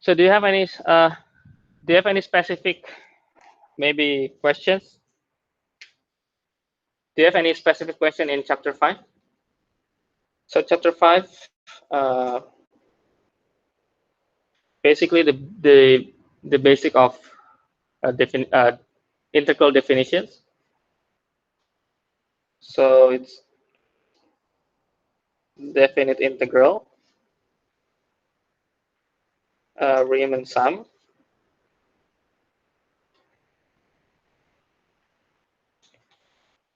So do you have any specific maybe questions? Do you have any specific question in chapter 5? So chapter 5, basically the basic of integral definitions. So it's definite integral, Riemann sum,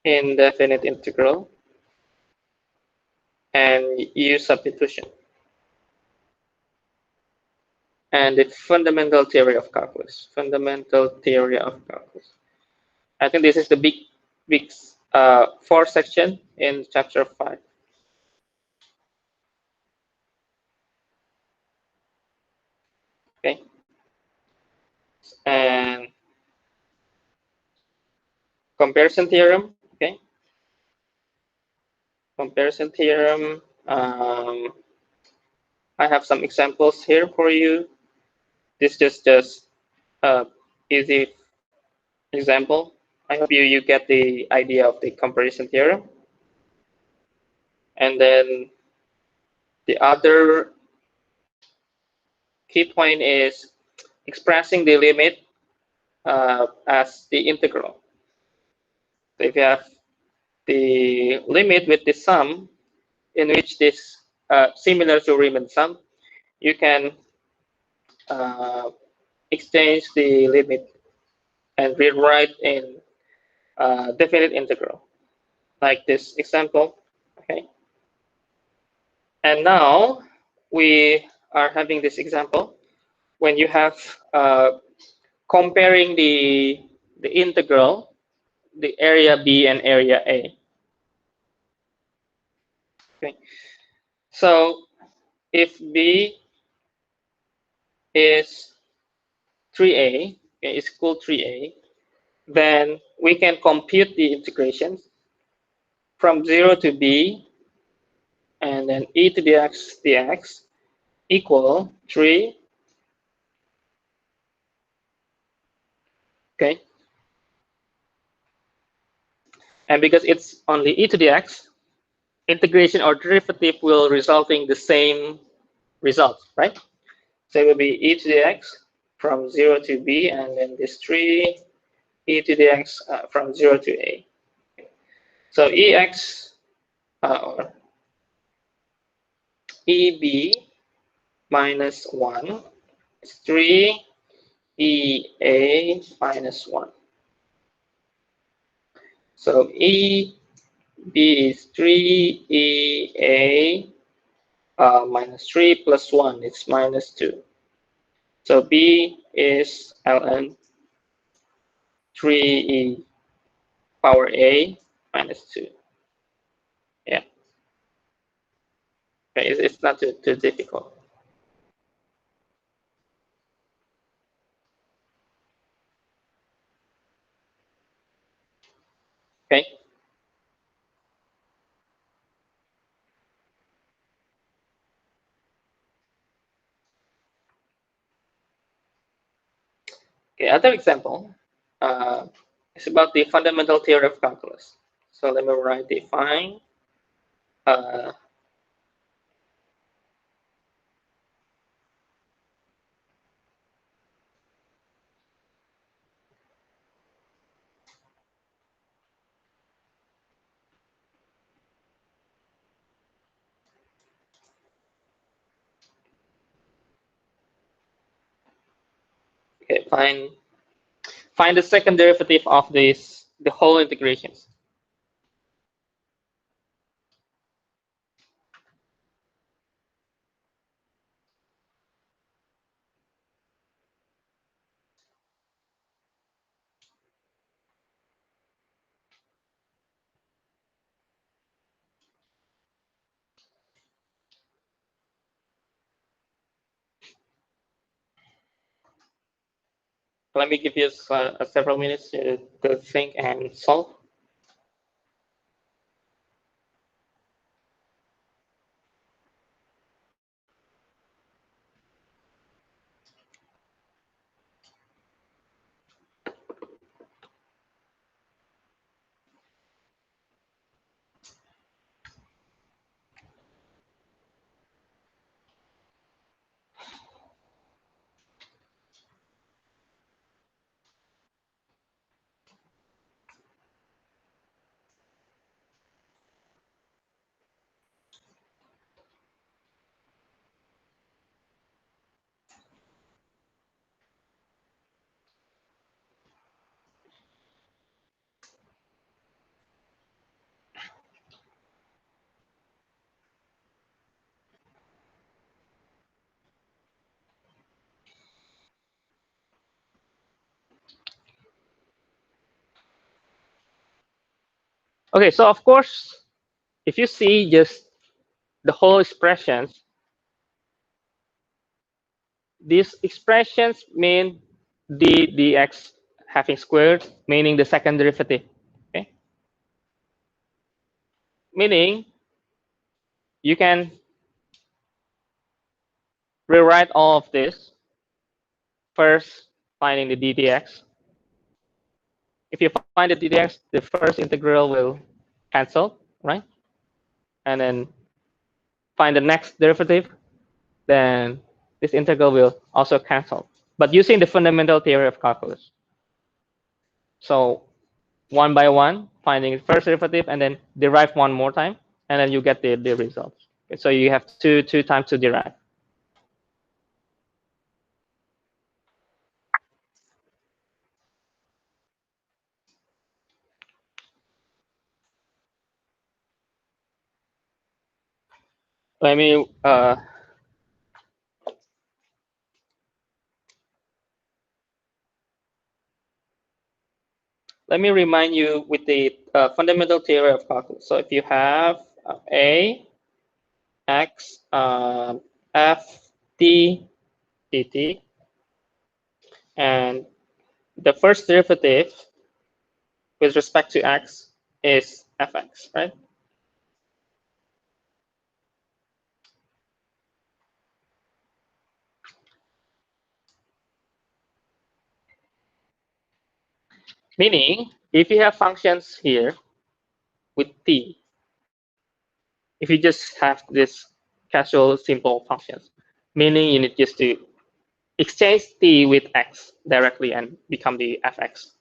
indefinite integral, and U-substitution, and the fundamental theory of calculus. Fundamental theory of calculus. I think this is the big 4 section in chapter 5. Okay, and comparison theorem. Okay, comparison theorem. I have some examples here for you. This is just easy example. I hope you get the idea of the comparison theorem. And then the other key point is expressing the limit as the integral. So if you have the limit with the sum, in which this similar to Riemann sum, you can exchange the limit and rewrite in definite integral, like this example. Okay. And now we are having this example when you have comparing the integral, the area B and area A. Okay. So if B is 3A, okay, is equal to 3A, then we can compute the integrations from 0 to B and then e to the x dx equal 3. Okay. And because it's only e to the x, integration or derivative will resulting the same result, right? So it will be e to the x from 0 to b, and then this 3 e to the x from 0 to a. So ex or eb minus 1 is 3 ea minus 1. So eb is 3 ea minus 3 plus 1, it's minus 2. So b is ln 3e power a minus 2. Yeah. Okay, it's not too difficult. Okay. Okay, other example is about the fundamental theory of calculus. So let me write define okay, find the second derivative of the whole integrations. Let me give you several minutes to think and solve. Okay, so of course, if you see just the whole expressions, these expressions mean d dx having squared, meaning the second derivative. Okay, meaning you can rewrite all of this first, finding the d dx. If you find the d dx, the first integral will cancel, right? And then find the next derivative, then this integral will also cancel. But using the fundamental theory of calculus. So one by one, finding the first derivative, and then derive one more time, and then you get the results. Okay, so you have two times to derive. Let me remind you with the fundamental theory of calculus. So if you have a x f d dt, and the first derivative with respect to x is fx, right? Meaning, if you have functions here with t, if you just have this casual simple functions, meaning you need just to exchange t with x directly and become the fx,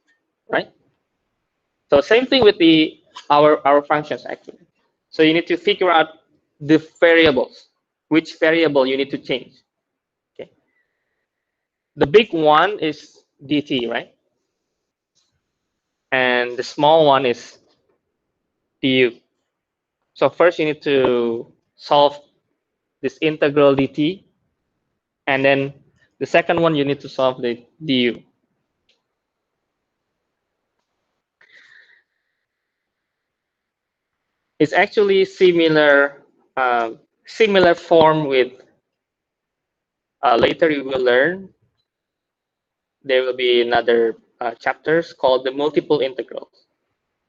right? So same thing with the our functions actually. So you need to figure out the variables, which variable you need to change. Okay. The big one is dt, right? And the small one is du. So first you need to solve this integral dt, and then the second one you need to solve the du. It's actually similar form with later you will learn. There will be another chapters called the multiple integrals.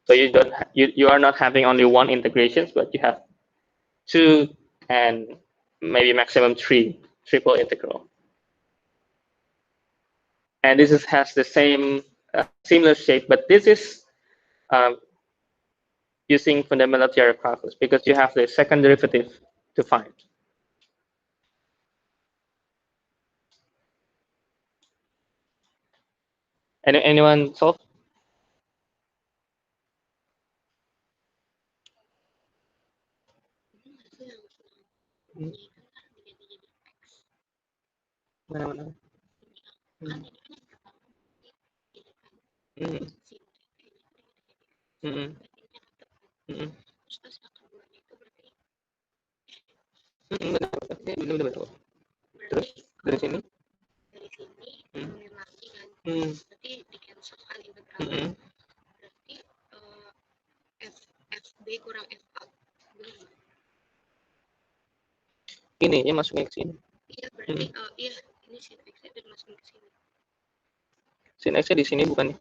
So you don't you are not having only one integrations, but you have two and maybe maximum three triple integral. And this has the same similar shape, but this is um, using fundamental theory of calculus because you have the second derivative to find. Anyone solve? Mana mana? Hmm. Hmm. Hmm. Hmm. Hmm. Benar, benar, benar. Terus dari sini? Hmm. Hmm. Hmm. Ini ya masuknya ke sini. Hmm. Sin X-nya di sini bukan ya?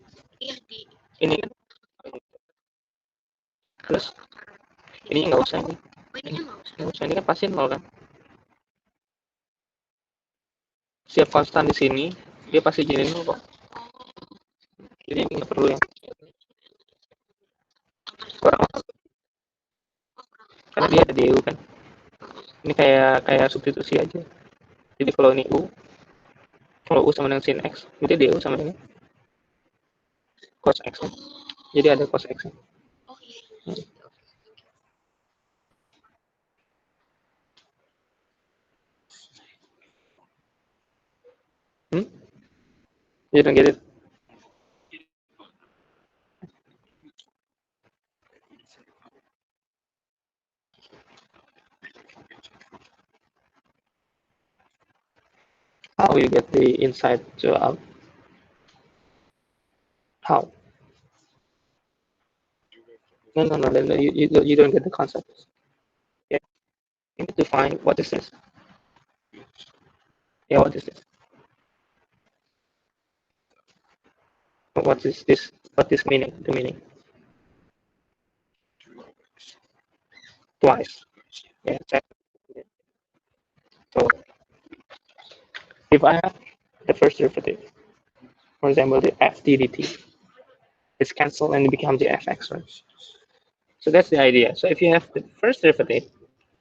Ini kan? Terus ini nggak usah ini. Nggak usah, ini kan pasti nol kan? Siap konstan di sini, dia pasti jadi nol kok. Jadi nggak perlu yang kurang, karena dia ada di EU kan. Ini kayak substitusi aja. Jadi kalau ini U, kalau U sama dengan sin X, itu DU sama dengan cos X. Jadi ada cos X. Hmm? You don't get it? How you get the inside to out? How? No. You don't get the concept. Yeah. You need to find what is this. Yeah, what is this? What is this? What is meaning? The meaning? Twice. Yeah, exactly. So if I have the first derivative, for example, the f dt, it's cancelled and it becomes the fx, right? So that's the idea. So if you have the first derivative,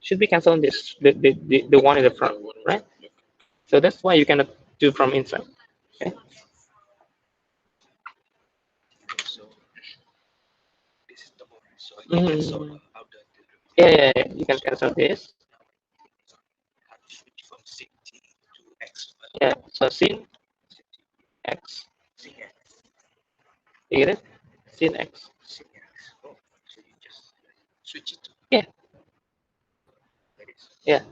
should be canceling this, the one in the front, right? So that's why you cannot do from inside. Okay. Mm. Yeah. You can cancel this. Yeah. So sin x. You get it? Sin x. Yeah. Yeah.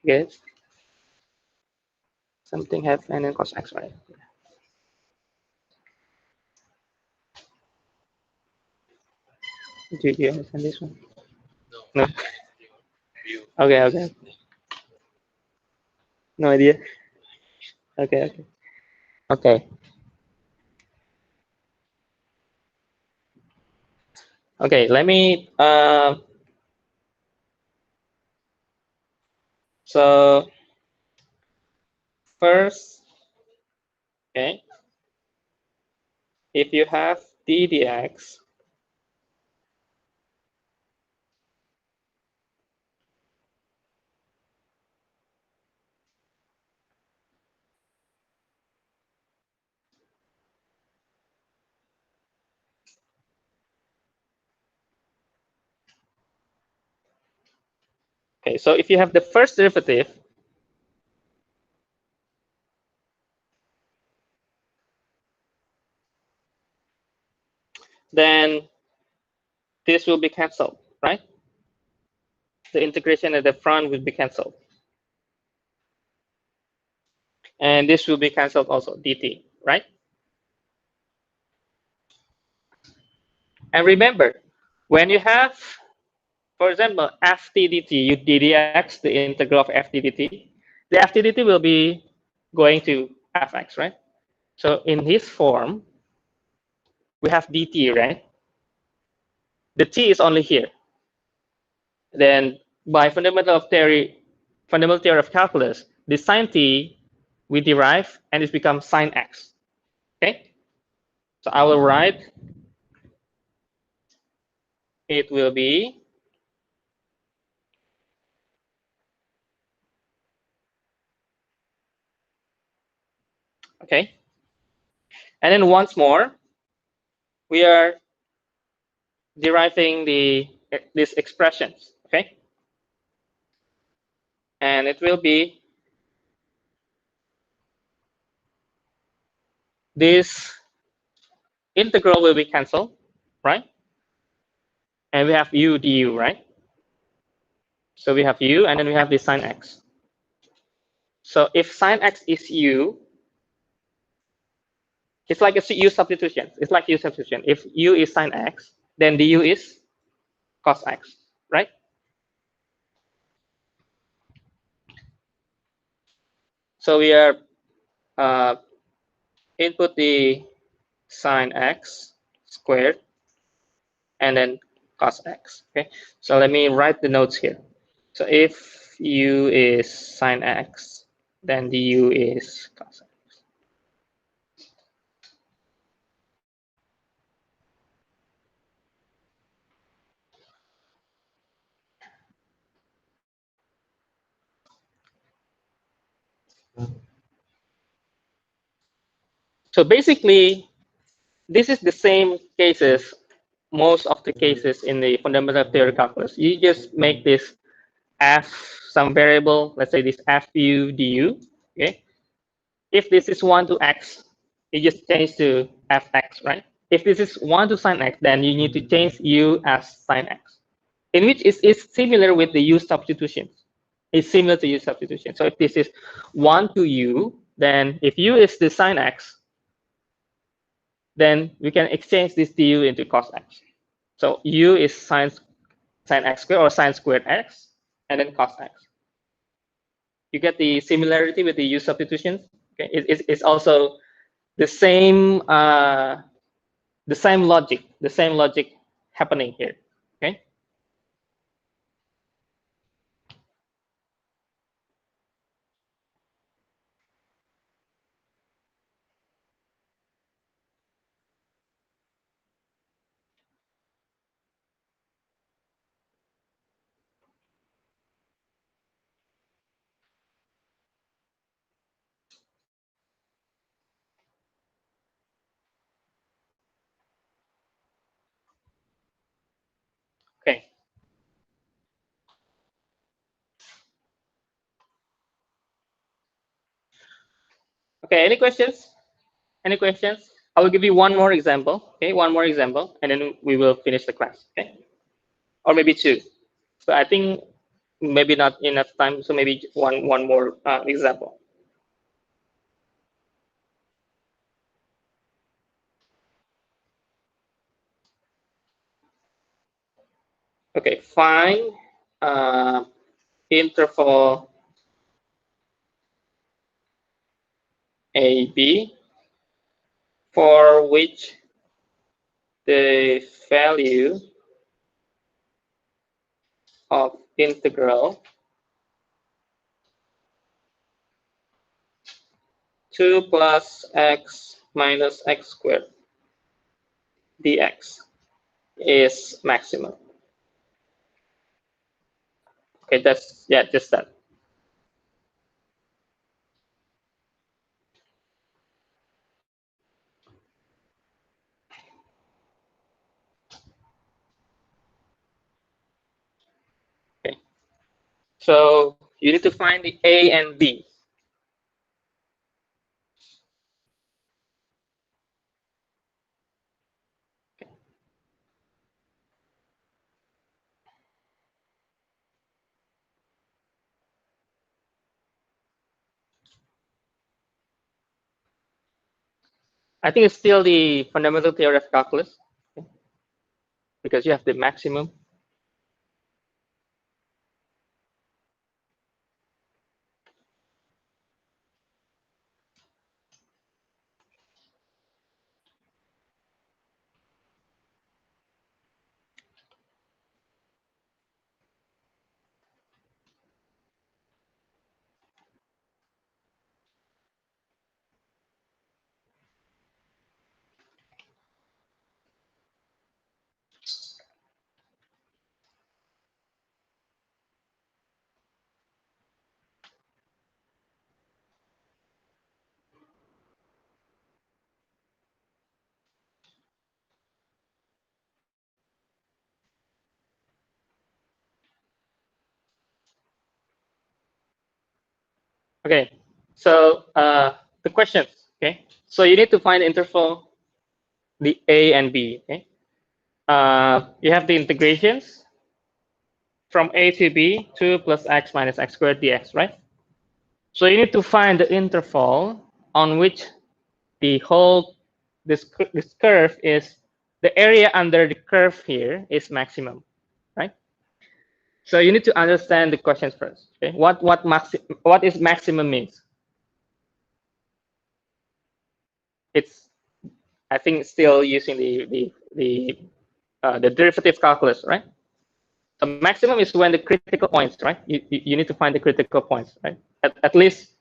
Get it? Something have and then cos x, right? Do you understand this one? No. Okay. No idea. Okay. Okay. Okay. Let me. So first, okay, if you have d dx, okay, so if you have the first derivative, then this will be cancelled, right? The integration at the front will be cancelled. And this will be cancelled also, dt, right? And remember, when you have, for example, f dt, you ddx, the integral of f dt, the f dt will be going to fx, right? So in this form, we have dt, right? The t is only here. Then by fundamental theory of calculus, the sine t we derive and it becomes sine x. Okay? So I will write it will be okay. And then once more, we are deriving these expressions, okay? And it will be this integral will be cancelled, right? And we have u du, right? So we have u, and then we have the sine x. So if sine x is u, it's like a u substitution. It's like u substitution. If u is sine x, then du is cos x, right? So we are input the sine x squared and then cos x. Okay, so let me write the notes here. So if u is sine x, then du is cos x. So basically, this is the same cases, most of the cases in the fundamental theory calculus. You just make this f some variable, let's say this fu du. Okay, if this is 1 to x, you just change to fx, right? If this is 1 to sine x, then you need to change u as sine x, in which is similar with the u substitution. It's similar to u substitution. So if this is 1 to u, then if u is the sine x, then we can exchange this du into cos x. So u is sine x squared or sine squared x, and then cos x. You get the similarity with the u substitutions. Okay, it's also the same logic happening here. Okay. Okay. Okay. Any questions? Any questions? I will give you one more example. Okay, one more example, and then we will finish the class. Okay, or maybe two. So I think maybe not enough time. So maybe one more example. Okay, find interval AB for which the value of integral 2 plus x minus x squared dx is maximum. Okay, that's just that. Okay, so you need to find the A and B. I think it's still the fundamental theory of calculus, okay, because you have the maximum. Okay, so the questions. Okay, so you need to find the interval, the A and B. Okay, you have the integrations from A to B, 2 plus x minus x squared dx, right? So you need to find the interval on which the whole this curve is, the area under the curve here is maximum, right? So you need to understand the questions first. Okay, what is maximum means? It's, I think, still using the derivative calculus, right? The maximum is when the critical points, right? You need to find the critical points, right? At least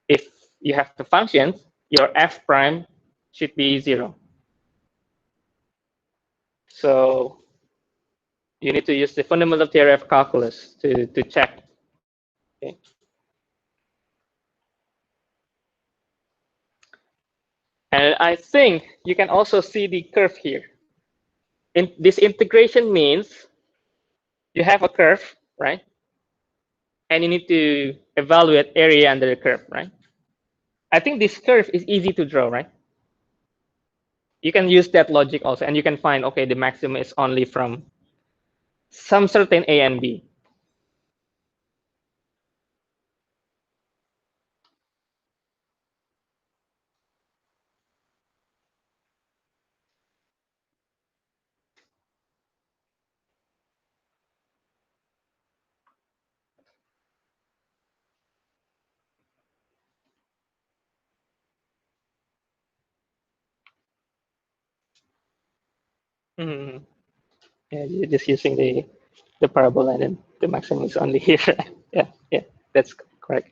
if you have the functions, your f prime should be 0. So you need to use the fundamental theory of calculus to check. Okay. And I think you can also see the curve here. This integration means you have a curve, right? And you need to evaluate area under the curve, right? I think this curve is easy to draw, right? You can use that logic also, and you can find, okay, the maximum is only from some certain A and B. Mm-hmm. Yeah, you're just using the parabola, and then the maximum is only here. Yeah, yeah, that's correct.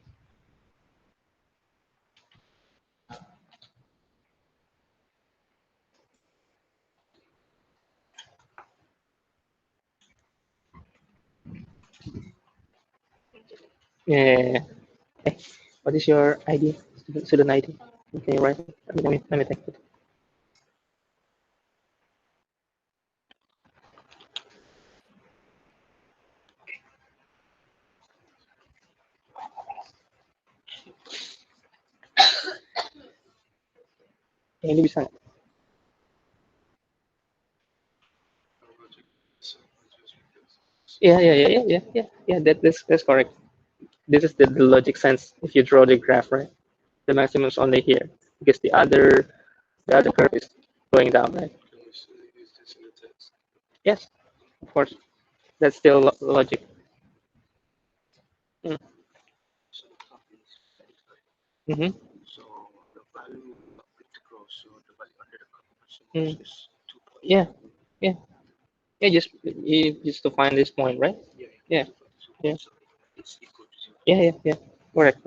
Yeah. Hey, what is your ID? Student ID. Okay, right. Let me take it. Ini bisa. Yeah. That's correct. This is the logic sense. If you draw the graph, right, the maximum is only here because the other curve is going down, right? Yes, of course. That's still logic. Mm. Mm-hmm. Mm. Yeah, yeah, yeah. Just to find this point, right? Yeah, yeah, yeah. Correct.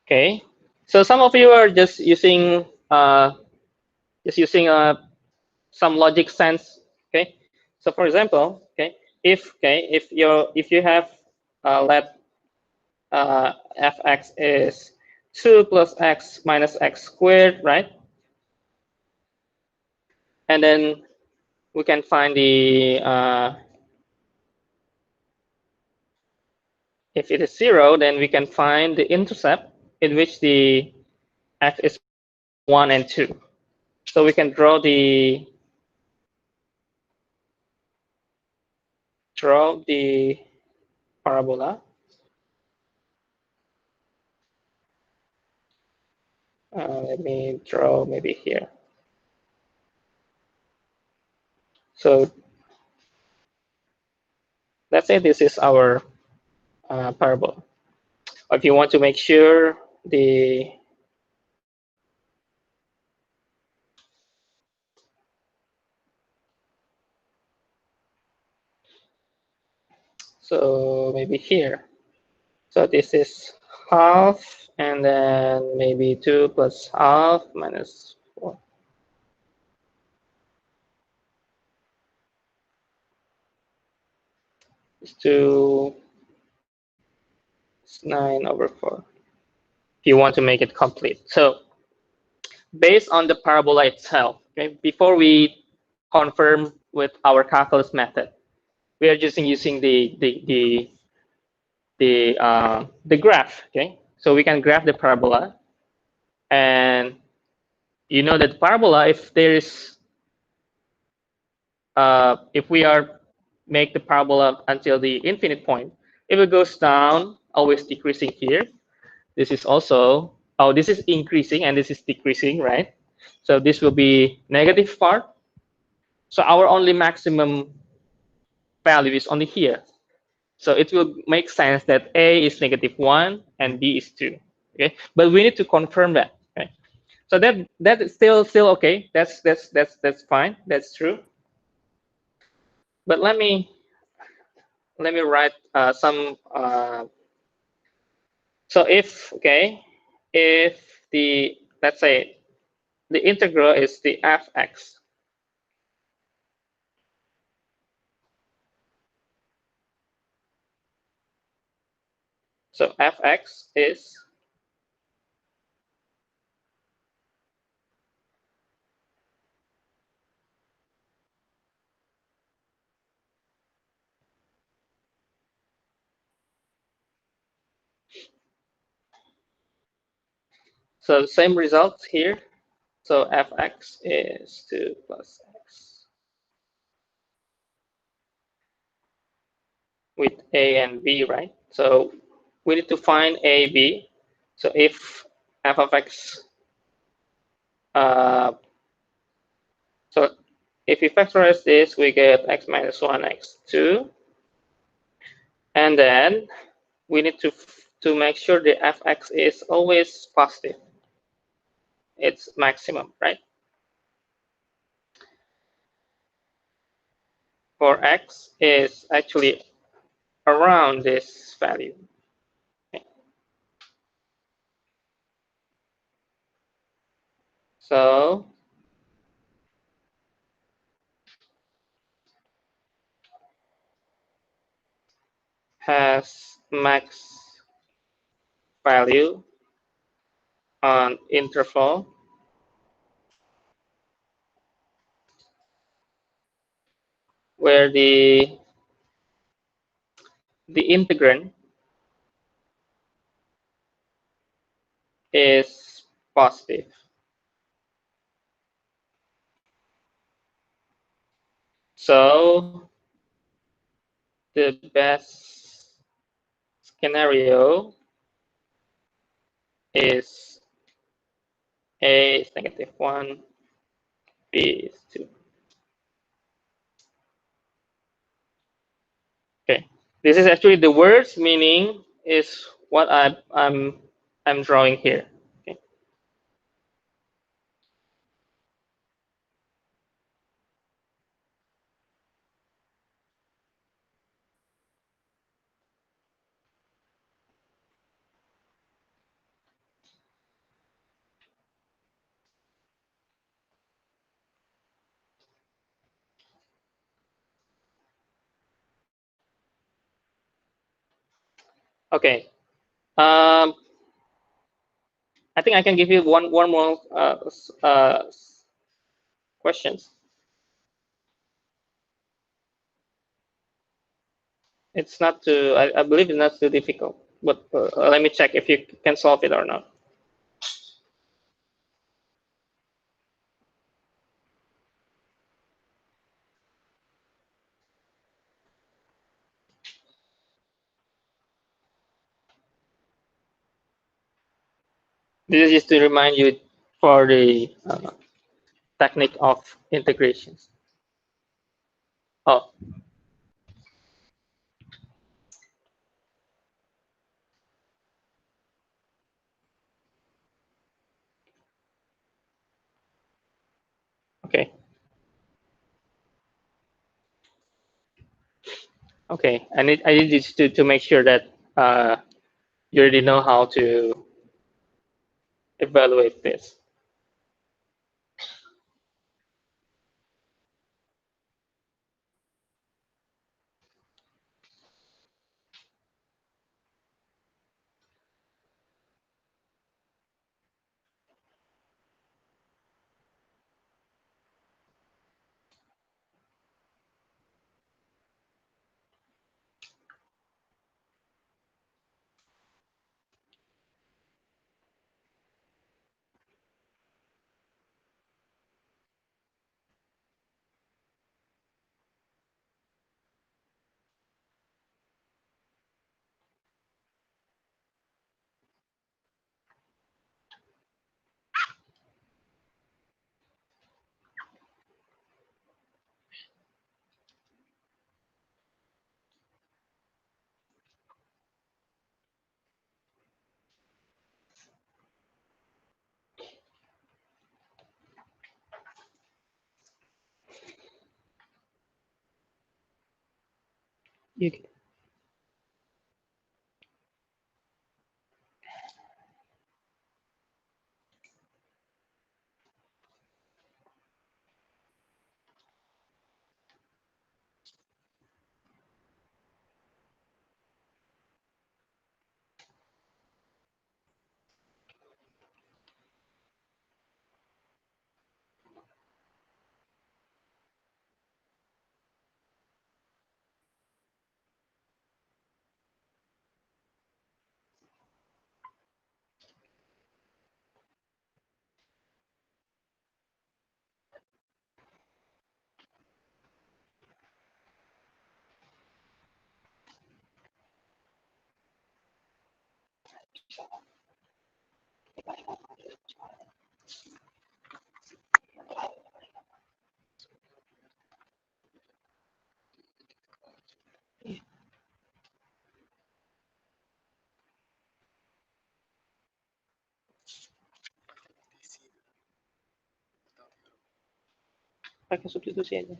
Okay. So some of you are just using some logic sense. Okay. So for example, if you have let fx is 2 plus x minus x squared, right? And then we can find if it is 0, then we can find the intercept in which the x is 1 and 2. So we can draw the parabola. Let me draw maybe here. So let's say this is our parabola. If you want to make sure so maybe here. So this is half, and then maybe 2 plus half minus 4. It's 2, it's 9 over 4. If you want to make it complete. So based on the parabola itself, okay, before we confirm with our calculus method, we are just using the graph. Okay, so we can graph the parabola, and you know that parabola, if we are make the parabola until the infinite point, if it goes down, always decreasing here. This is also, this is increasing and this is decreasing, right? So this will be negative part. So our only maximum value is only here. So it will make sense that A is -1 and B is 2. Okay, but we need to confirm that. Okay, so that is still okay. That's fine. That's true. But let me write some. So if the, let's say, the integral is the fx. So fx is, so same result here. So fx is 2 plus x with a and b, right? So we need to find a, b. So if f of x So if we factorize this, we get x minus 1, x2. And then we need to make sure the fx is always positive. It's maximum, right? For x is actually around this value. Okay. So has max value on interval where the integrand is positive. So the best scenario is A is -1, B is 2. Okay, this is actually the words meaning is what I'm drawing here. Okay. Okay. I think I can give you one more questions. It's not too. I believe it's not too difficult, but let me check if you can solve it or not. This is just to remind you for the technique of integrations. Oh, okay. Okay, I need this to make sure that you already know how to evaluate this. You can, Pakai substitusi aja.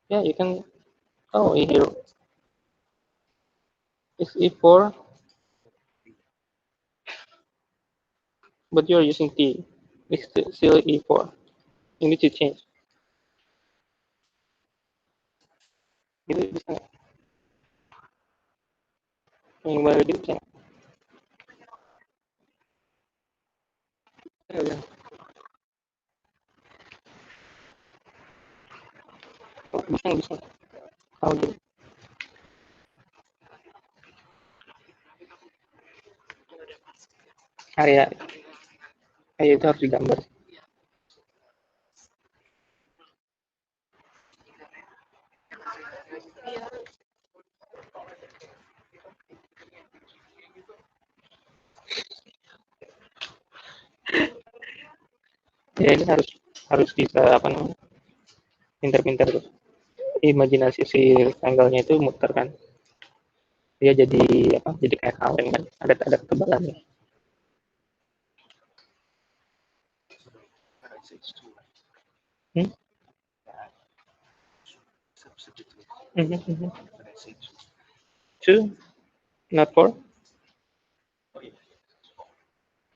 Yeah, you can. Oh, here is E4, but you're using T. It's still E4. You need to change. Itu bisa nggak? Yang baru di bisa nggak? Ya, oh, bisa. Tahu dulu. Area itu harus digambar. Ya ini harus bisa apa namanya, pinter-pinter tuh. Imajinasi si tanggalnya itu muter kan. Dia jadi apa? Jadi kayak kaleng kan. Ada ketebalannya. Hmm? Two, not four.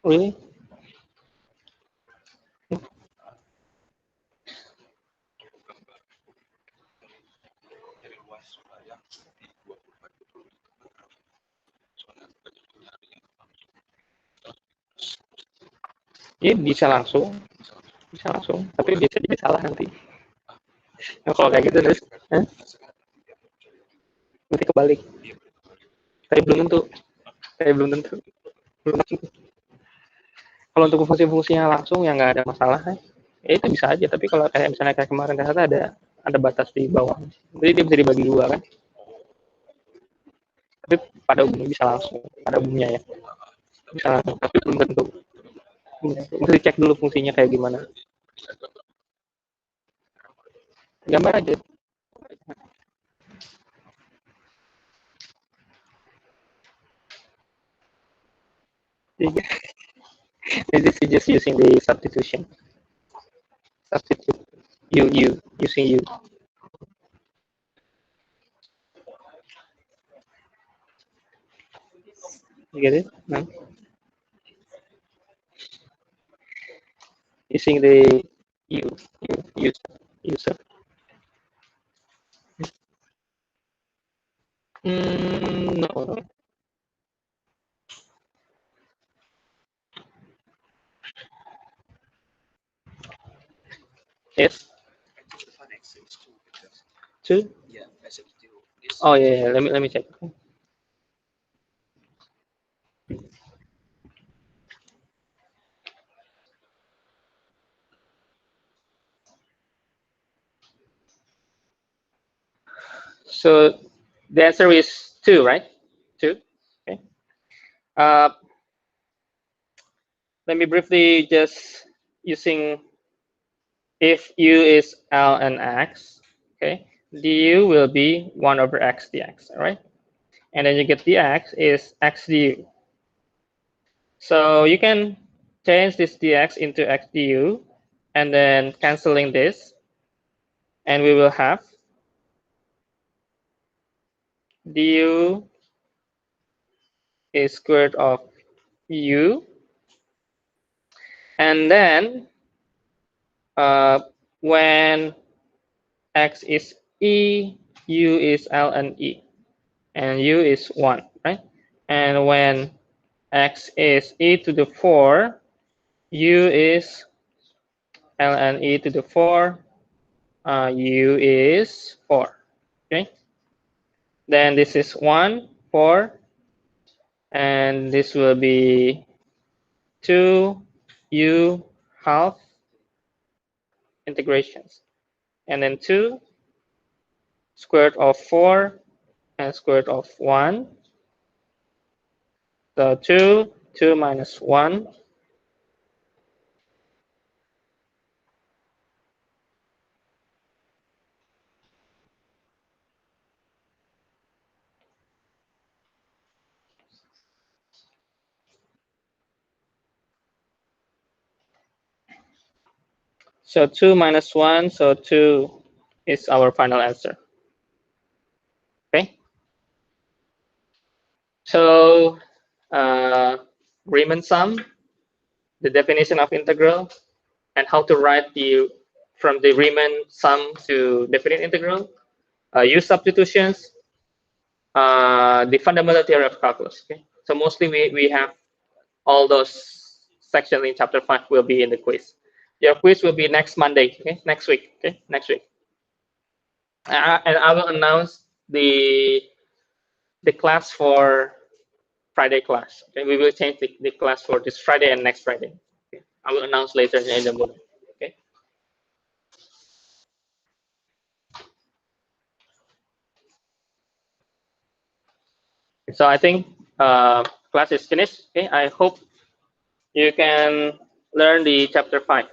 Really? Ya bisa langsung, tapi bisa jadi salah nanti. Nah, kalau kayak gitu terus, nanti kebalik. Tapi belum tentu, belum tentu. Kalau untuk fungsi-fungsinya langsung yang nggak ada masalah, ya itu bisa aja. Tapi kalau kayak misalnya kayak kemarin ternyata ada batas di bawah, jadi dia bisa dibagi dua kan. Tapi pada umumnya bisa langsung, pada umumnya ya bisa langsung. Tapi belum tentu. Mesti cek dulu fungsinya kayak gimana. Gambar aja. This is just using the substitution. Substitute. Using U. You get it? No? Using the user. No. Yes. Two. Oh yeah. Let me check. So the answer is two, right? Two. Okay. Let me briefly just using if U is L and X, okay, du will be 1 over X dx, all right? And then you get dx is X du. So you can change this dx into X du and then canceling this, and we will have du is square root of U, and then when X is E, U is L and E, and U is 1, right? And when X is E to the 4, U is ln E to the 4, U is 4, okay? Then this is 1, 4, and this will be 2 U half integrations, and then 2 square root of 4 and square root of 1. So 2 minus 1. So 2 minus 1, so 2 is our final answer. Okay. So Riemann sum, the definition of integral, and how to write from the Riemann sum to definite integral, U-substitutions, the fundamental theory of calculus. Okay. So mostly we have all those sections in chapter 5 will be in the quiz. Your quiz will be next Monday, okay? Next week, okay? Next week. And I will announce the class for Friday class. Okay, we will change the class for this Friday and next Friday. Okay? I will announce later in the morning. Okay. So I think class is finished. Okay. I hope you can learn the chapter 5.